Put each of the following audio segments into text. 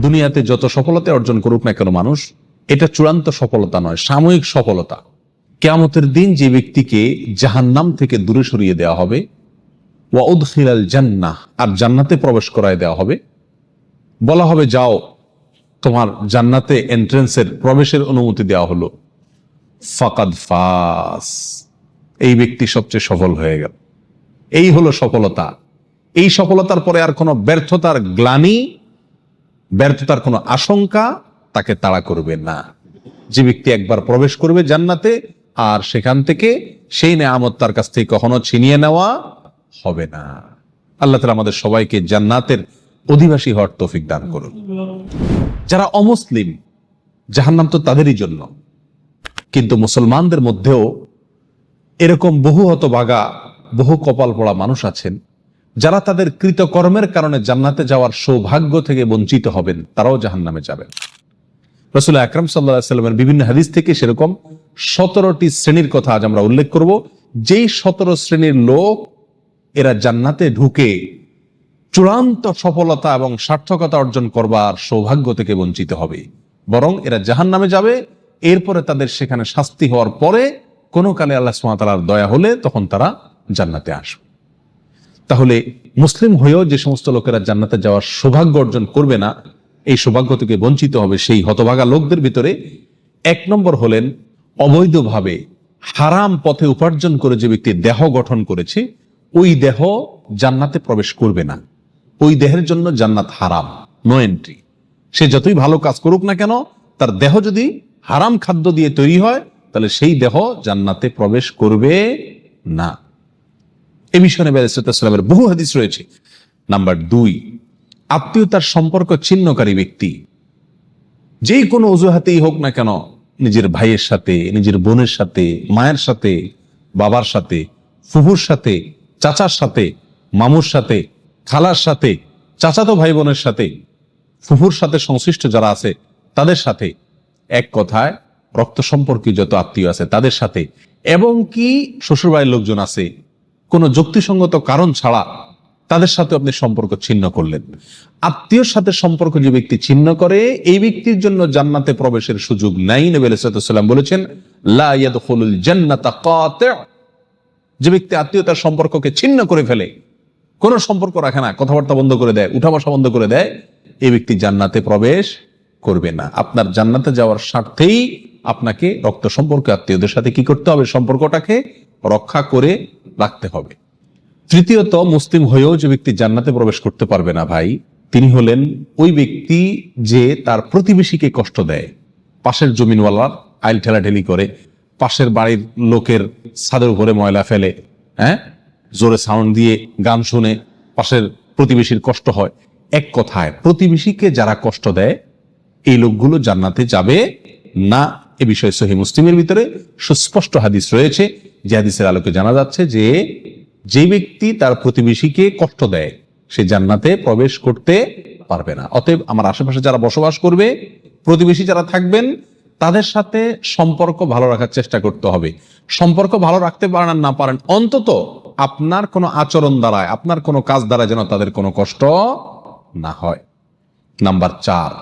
দুনিয়াতে যত সফলতা অর্জন করুক না কেন মানুষ, এটা চূড়ান্ত সফলতা নয়, সাময়িক সফলতা। কিয়ামতের দিন যে ব্যক্তিকে জাহান্নাম থেকে দূরে সরিয়ে দেওয়া হবে, ওয়া উদখিলাল জান্নাহ, আর জান্নাতে প্রবেশ করায় দেওয়া হবে, বলা হবে যাও তোমার জান্নাতে এন্ট্রেন্সের প্রবেশের অনুমতি দেওয়া হলো, ফাকাদ ফাস, এই ব্যক্তি সবচেয়ে সফল হয়ে গেল। এই হলো সফলতা। এই সফলতার পরে আর কোনো ব্যর্থতার গ্লানি, ব্যর্থতার কোনো আশঙ্কা তাকে তাড়া করবে না। যে ব্যক্তি একবার প্রবেশ করবে জান্নাতে, আর সেখান থেকে সেই নেয়ামত তার কাছ থেকে কখনো ছিনিয়ে নেওয়া হবে না। আল্লাহ তাআলা আমাদের সবাইকে জান্নাতের অধিবাসী হওয়ার তৌফিক দান করুন। যারা অমুসলিম, জাহান্নাম তো তাদেরই জন্য, কিন্তু মুসলমানদের মধ্যেও এরকম বহু হতভাগা, বহু কপাল পড়া মানুষ আছেন যারা তাদের কৃতকর্মের কারণে জান্নাতে যাওয়ার সৌভাগ্য থেকে বঞ্চিত হবেন, তারাও জাহান্নামে যাবেন। রাসূল আকরাম সাল্লাল্লাহু আলাইহি ওয়াসাল্লামের বিভিন্ন হাদিস থেকে সেরকম 17টি শ্রেণীর কথা আজ আমরা উল্লেখ করব। যেই 17 শ্রেণীর লোক এরা জান্নাতে ঢুকে চূড়ান্ত সফলতা এবং সার্থকতা অর্জন করবার সৌভাগ্য থেকে বঞ্চিত হবে, বরং এরা জাহান্নামে যাবে। এরপরে তাদের সেখানে শাস্তি হওয়ার পরে কোনো কালে আল্লাহ সুবহানাহু ওয়া তাআলার দয়া হলে তখন তারা জান্নাতে আসবে। তাহলে মুসলিম হয়েও যে সমস্ত লোকেরা জান্নাতে যাওয়ার সৌভাগ্য অর্জন করবে না, এই সৌভাগ্য থেকে বঞ্চিত হবে, সেই হতভাগা লোকদের ভিতরে 1 নম্বর হলেন অবৈধভাবে হারাম পথে উপার্জন করে যে ব্যক্তি দেহ গঠন করেছে, ওই দেহ জান্নাতে প্রবেশ করবে না। ওই দেহের জন্য জান্নাত হারাম, নো এন্ট্রি। সে যতই ভালো কাজ করুক না কেন, তার দেহ যদি হারাম খাদ্য দিয়ে তৈরি হয়, তাহলে সেই দেহ জান্নাতে প্রবেশ করবে না। এ বিষয়ে নবী আলাইহিস সালামের বহু হাদিস রয়েছে। নাম্বার 2, আত্মীয়তার সম্পর্ক ছিন্নকারী ব্যক্তি, যেই কোনো অজুহাতেই হোক না কেন, নিজের ভাইয়ের সাথে, নিজের বোনের সাথে, মায়ের সাথে, বাবার সাথে, ফুফুর সাথে, চাচার সাথে, মামুর সাথে, খালার সাথে, চাচাতো ভাই বোনের সাথে, ফুফুর সাথে সংশ্লিষ্ট যারা আছে তাদের সাথে, এক কথায় রক্ত সম্পর্কীয় যত আত্মীয় আছে তাদের সাথে, এবং কি শ্বশুরবাড়ির লোকজন আছে, কোনো যুক্তিসঙ্গত কারণ ছাড়া তাদের সাথে আপনি সম্পর্ক ছিন্ন করলেন। আত্মীয়র সাথে সম্পর্ক যে ব্যক্তি ছিন্ন করে, এই ব্যক্তির জন্য জান্নাতে প্রবেশের সুযোগ নাই। নবী আলাইহিস সালাম বলেছেন, লা ইয়াদখুলুল জান্নাতা কাতি', যে ব্যক্তি আত্মীয়তার সম্পর্ককে ছিন্ন করে ফেলে, কোনো সম্পর্ক রাখে না, কথাবার্তা বন্ধ করে দেয়, উঠা বসা বন্ধ করে দেয়, এই ব্যক্তি জান্নাতে প্রবেশ করবে না। আপনার জান্নাতে যাওয়ার স্বার্থেই আপনাকে রক্ত সম্পর্ক আত্মীয়দের সাথে কি করতে হবে? সম্পর্কটাকে রক্ষা করে রাখতে হবে। তৃতীয়ত, মুসলিম হয়েও যে ব্যক্তি জান্নাতে প্রবেশ করতে পারবে না ভাই, তিনি হলেন ওই ব্যক্তি যে তার প্রতিবেশীকে কষ্ট দেয়। পাশের জমিনওয়ালার আইল ঠেলাঠেলি করে, পাশের বাড়ির লোকের ছাদের উপরে ময়লা ফেলে, জোরে সাউন্ড দিয়ে গান শুনে পাশের প্রতিবেশীর কষ্ট হয়। এক কথায় প্রতিবেশীকে যারা কষ্ট দেয়, এই লোকগুলো জান্নাতে যাবে না। এ বিষয়ে সহিহ মুসলিমের ভিতরে সুস্পষ্ট হাদিস রয়েছে, যে হাদিসের আলোকে জানা যাচ্ছে যে ব্যক্তি তার প্রতিবেশীকে কষ্ট দেয়, সে জান্নাতে প্রবেশ করতে পারবে না। অতএব আমার আশেপাশে যারা বসবাস করবে, প্রতিবেশী যারা থাকবেন, তাদের সাথে সম্পর্ক ভালো রাখার চেষ্টা করতে হবে। সম্পর্ক ভালো রাখতে পারেন আর না পারেন, অন্তত আপনার কোনো আচরণ দ্বারায়, আপনার কোনো কাজ দ্বারা যেন তাদের কোনো কষ্ট না হয়। নাম্বার 4,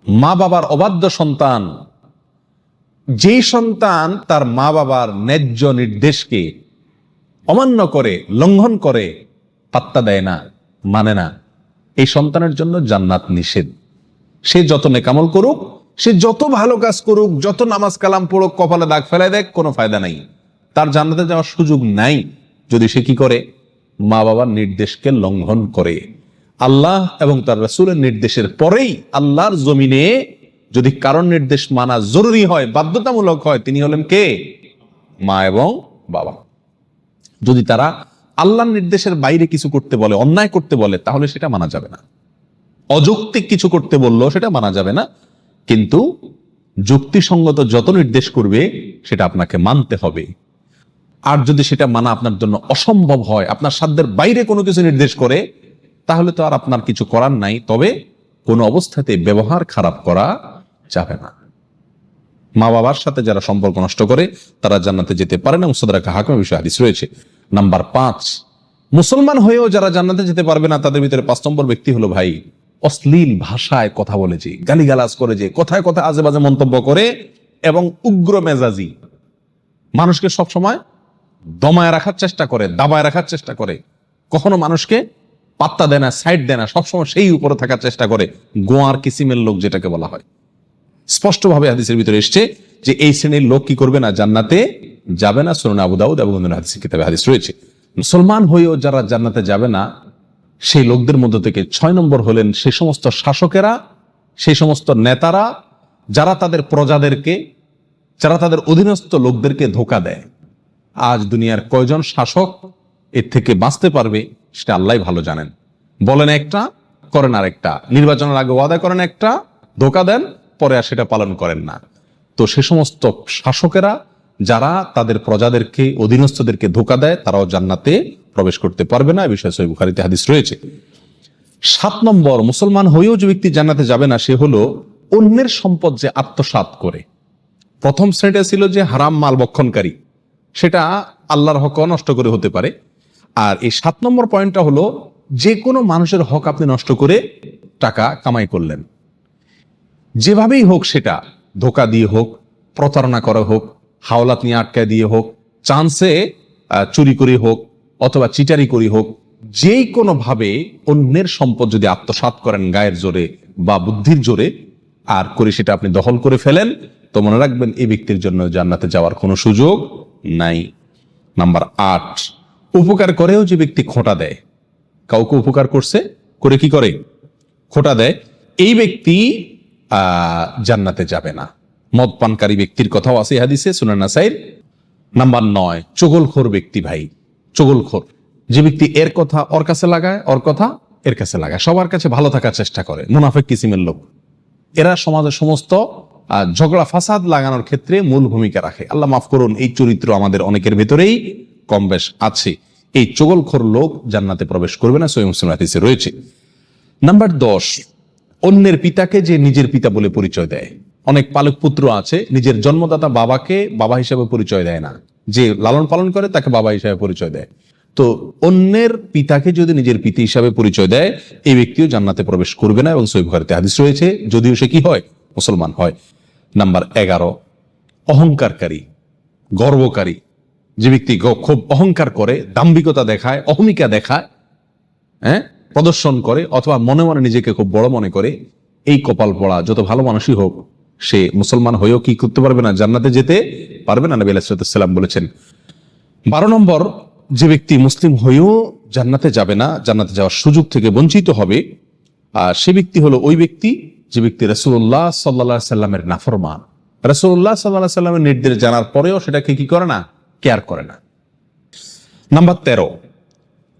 মা বাবার অবাধ্য সন্তান। যেই সন্তান তার মা বাবার ন্যায্য নির্দেশকে অমান্য করে, লঙ্ঘন করে, পাত্তা দেয় না, মানে না, এই সন্তানের জন্য জান্নাত নিষেধ। সে যত নেকামল করুক, সে যত ভালো কাজ করুক, যত নামাজ কালাম পড়ুক, কপালে দাগ ফেলায় দেখ, কোনো ফায়দা নাই, তার জান্নাতে যাওয়ার সুযোগ নাই যদি সে কি করে? মা বাবার নির্দেশকে লঙ্ঘন করে। আল্লাহ এবং তার রাসূলের নির্দেশের পরেই আল্লাহর জমিনে যদি কারণ নির্দেশ মানা জরুরি হয়, বাধ্যতামূলক হয়, তিনি হলেন কে? মা এবং বাবা। যদি তারা আল্লাহর নির্দেশের বাইরে কিছু করতে বলে, অন্যায় করতে বলে, তাহলে সেটা মানা যাবে না। অযৌক্তিক কিছু করতে বললো সেটা মানা যাবে না, কিন্তু যুক্তিসঙ্গত যত নির্দেশ করবে সেটা আপনাকে মানতে হবে। আর যদি সেটা মানা আপনার জন্য অসম্ভব হয়, আপনার সাধ্যের বাইরে কোনো কিছু নির্দেশ করে, তাহলে তো আর আপনার কিছু করার নাই। তবে কোনো অবস্থাতে ব্যবহার খারাপ করা যাবে না। মা বাবার সাথে যারা সম্পর্ক নষ্ট করে, তারা জান্নাতে যেতে পারে না। মুস্তাদরাক হাকিমের বিষয়ে হাদিস রয়েছে। নাম্বার 5, মুসলমান হয়েও যারা জান্নাতে যেতে পারবে না, তাদের ভিতরে 5 নম্বর ব্যক্তি হলো ভাই অশ্লীল ভাষায় কথা বলে যে, গালিগালাজ করে যে, কথায় কথায় আজে বাজে মন্তব্য করে এবং উগ্র মেজাজি, মানুষকে সবসময় দমায় রাখার চেষ্টা করে, দাবায় রাখার চেষ্টা করে, কখনো মানুষকে পাত্তা দেয় না, সাইড দেয় না, সবসময় সেই উপরে থাকার চেষ্টা করে, গোয়ার কিসিমের লোক যেটাকে বলা হয়। স্পষ্টভাবে হাদিসের ভিতরে এসছে যে এই শ্রেণীর লোক কি করবে না, জান্নাতে যাবে না। সুনান আবু দাউদ এবং অন্যান্য হাদিসের কিতাবে হাদিস রয়েছে। মুসলমান হয়েও যারা জান্নাতে যাবে না, সেই লোকদের মধ্য থেকে 6 নম্বর হলেন সেই সমস্ত শাসকেরা, সেই সমস্ত নেতারা যারা তাদের প্রজাদেরকে, যারা তাদের অধীনস্থ লোকদেরকে ধোঁকা দেয়। আজ দুনিয়ার কয়জন শাসক এর থেকে বাঁচতে পারবে সেটা আল্লাহ ভালো জানেন। বলেন একটা, করেন আরেকটা, নির্বাচনের আগে ওয়াদা করেন একটা, ধোঁকা দেন, পরে আর সেটা পালন করেন না। তো সে সমস্ত শাসকেরা যারা তাদের প্রজাদেরকে, অধীনস্থদেরকে ধোঁকা দেয়, তারাও জান্নাতে প্রবেশ করতে পারবে না। এই বিষয়ে সহিহ বুখারীতে হাদিস রয়েছে। 7 নম্বর, মুসলমান হয়েও যে ব্যক্তি জান্নাতে যাবে না, সে হলো অন্যের সম্পদ যে আত্মসাৎ করে। প্রথম শ্রেণীটা ছিল যে হারাম মাল ভক্ষণকারী, সেটা আল্লাহর হক নষ্ট করে হতে পারে। আর এই 7 নম্বর পয়েন্টটা হলো যে কোনো মানুষের হক আপনি নষ্ট করে টাকা কামাই করলেন, যেভাবেই হোক, সেটা ধোঁকা দিয়ে হোক, প্রতারণা করা হোক, হাওলাত নিয়ে আটকায় দিয়ে হোক, চান্সে চুরি করে হোক, অথবা চিটারি করে হোক, যেই কোনো ভাবে অন্যের সম্পদ যদি আত্মসাৎ করেন গায়ের জোরে বা বুদ্ধির জোরে, আর করে সেটা আপনি দখল করে ফেলেন, তো মনে রাখবেন এই ব্যক্তির জন্য জান্নাতে যাওয়ার কোনো সুযোগ নাই। নাম্বার 8, উপকার করেও যে ব্যক্তি খোঁটা দেয়, কাউকে উপকার করছে, করে কি করে, খোঁটা দেয়, এই ব্যক্তি জান্নাতে যাবে না। মদ পানকারী ব্যক্তির কথাও আছে হাদিসে, সুনান নাসাইর। নাম্বার 9, চগলখোর ব্যক্তি। ভাই, চগলখোর যে ব্যক্তি এর কথা ওর কাছে লাগায়, ওর কথা এর কাছে লাগায়, সবার কাছে ভালো থাকার চেষ্টা করে, মুনাফিক কিসিমের লোক। এরা সমাজের সমস্ত ঝগড়া ফাসাদ লাগানোর ক্ষেত্রে মূল ভূমিকা রাখে। আল্লাহ মাফ করুন, এই চরিত্র আমাদের অনেকের ভেতরেই কম বেশ আছে। এই চগলখোর লোক জান্নাতে প্রবেশ করবে না, সহিহ মুসলিম হাদিসে রয়েছে। নাম্বার 10, অন্যের পিতাকে যে নিজের পিতা বলে পরিচয় দেয়। অনেক পালক পুত্র আছে নিজের জন্মদাতা বাবাকে বাবা হিসেবে পরিচয় দেয় না, যে লালন পালন করে তাকে বাবা হিসেবে পরিচয় দেয়। তো অন্যের পিতাকে যদি নিজের পিতা হিসাবে পরিচয় দেয়, এই ব্যক্তিও জান্নাতে প্রবেশ করবে না, এবং সহিহ বুখারীতে হাদিস রয়েছে, যদিও সে কি হয়, মুসলমান হয়। নাম্বার 11, অহংকারকারী, গর্বকারী যে ব্যক্তি খুব অহংকার করে, দাম্ভিকতা দেখায়, অহমিকা দেখায়, প্রদর্শন করে, অথবা মনে মনে নিজেকে খুব বড় মনে করে, এই কপাল পড়া যত ভালো মানুষই হোক, সে মুসলমান হয়েও কি করতে পারবে না, জান্নাতে যেতে পারবে না। নবী আলাইহিস সালাম বলেছেন। 12 নম্বর, যে ব্যক্তি মুসলিম হয়েও জান্নাতে যাবে না, জান্নাতে যাওয়ার সুযোগ থেকে বঞ্চিত হবে, সে ব্যক্তি হলো ওই ব্যক্তি যে ব্যক্তি রাসূলুল্লাহ সাল্লাল্লাহু আলাইহি সাল্লামের নাফরমান। রাসূলুল্লাহ সাল্লাল্লাহু আলাইহি সাল্লামের নির্দেশ জানার পরেও সেটাকে কি করে না, কেয়ার করে না। নাম্বার 13,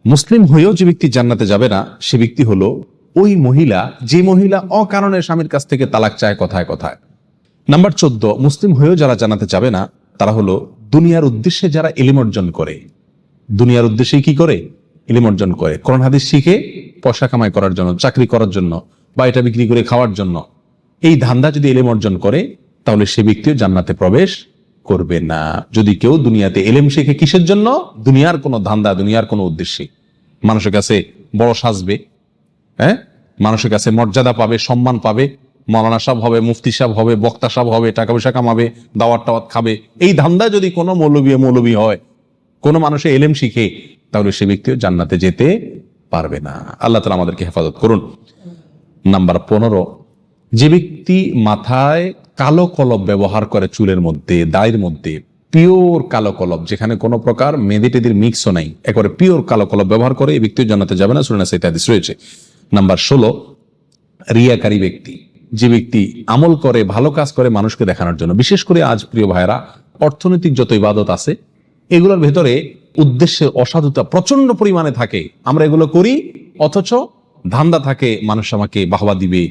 মুসলিম হয়েও যে ব্যক্তি জান্নাতে যাবে না, সে ব্যক্তি হলো ওই মহিলা যে মহিলা অকারণে স্বামীর কাছ থেকে তালাক চায় কথায় কথায়। নাম্বার 14, মুসলিম হয়েও যারা জান্নাতে যাবে না, তারা হলো দুনিয়ার উদ্দেশ্যে যারা ইলম অর্জন করে। দুনিয়ার উদ্দেশ্যে কি করে, ইলম অর্জন করে, কোরআন হাদিস শিখে পয়সা কামাই করার জন্য, চাকরি করার জন্য, বা এটা বিক্রি করে খাওয়ার জন্য। এই ধান্দা যদি ইলম অর্জন করে, তাহলে সে ব্যক্তিও জান্নাতে প্রবেশ করবে না। যদি কেউ দুনিয়াতে ইলম শিখে কিসের জন্য, দুনিয়ার কোনো ধান্দা, দুনিয়ার কোনো উদ্দেশ্যে, মানুষের কাছে বড় সাজবে, মানুষের কাছে মর্যাদা পাবে, সম্মান পাবে, মাওলানা সাহেব হবে, মুফতি সাহেব হবে, বক্তা সাহেব হবে, টাকা পয়সা কামাবে, দাওয়াত টাওয়াত খাবে, এই ধান্দা যদি কোনো মৌলবী হয়, কোনো মানুষের ইলম শিখে, তাহলে সে ব্যক্তিও জান্নাতে যেতে পারবে না। আল্লাহ তাআলা আমাদেরকে হেফাজত করুন। নাম্বার 15, যে ব্যক্তি মাথায় কালো কলব ব্যবহার করে, চুলের মধ্যে, দাড়ির মধ্যে পিওর কালো কলব, যেখানে কোনো প্রকার মেহেদি টেদির মিক্সও নাই, একেবারে পিওর কালো কলব ব্যবহার করে, এই ব্যক্তিও জান্নাতে যাবে না, সূরা নাসাইতে হাদিস রয়েছে। নাম্বার 16, রিয়াকারী ব্যক্তি, যে ব্যক্তি আমল করে, ভালো কাজ করে মানুষকে দেখানোর জন্য। বিশেষ করে আজ প্রিয় ভাইরা, অর্থনৈতিক যত ইবাদত আছে, এগুলোর ভেতরে উদ্দেশ্যের অসাধুতা প্রচন্ড পরিমাণে থাকে। আমরা এগুলো করি, অথচ ধান্দা থাকে মানুষ আমাকে বাহবা দিবে,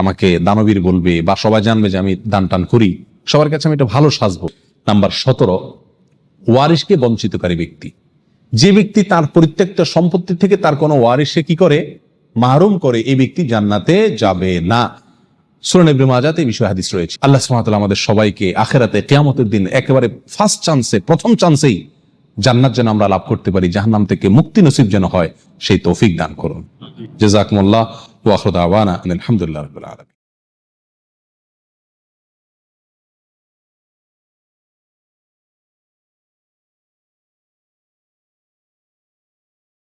আমাকে দানবীর বলবে, বা সবাই জানবে যে আমি দান টান করি, সবার কাছে আমি এটা ভালো সাজবো। নাম্বার 17, ওয়ারিশকে বঞ্চিতকারী ব্যক্তি, যে ব্যক্তি তার পরিত্যক্ত সম্পত্তি থেকে তার কোনো ওয়ারিশকে কি করে, মাহরুম করে, এই ব্যক্তি জান্নাতে যাবে না। সূরা ইবনে মাজাতে এই বিষয়ে হাদিস রয়েছে। আল্লাহ সুবহানাহু ওয়া তাআলা আমাদের সবাইকে আখিরাতে কিয়ামতের দিন একেবারে ফার্স্ট চান্সে, প্রথম চান্সেই জান্নাত যেন আমরা লাভ করতে পারি, জাহান্নাম থেকে মুক্তি নসিব যেন হয়, সেই তৌফিক দান করুন। জাযাকুমুল্লাহ। ওয়া আখিরু দাওয়ানা আলহামদুলিল্লাহি রাব্বিল আলামিন।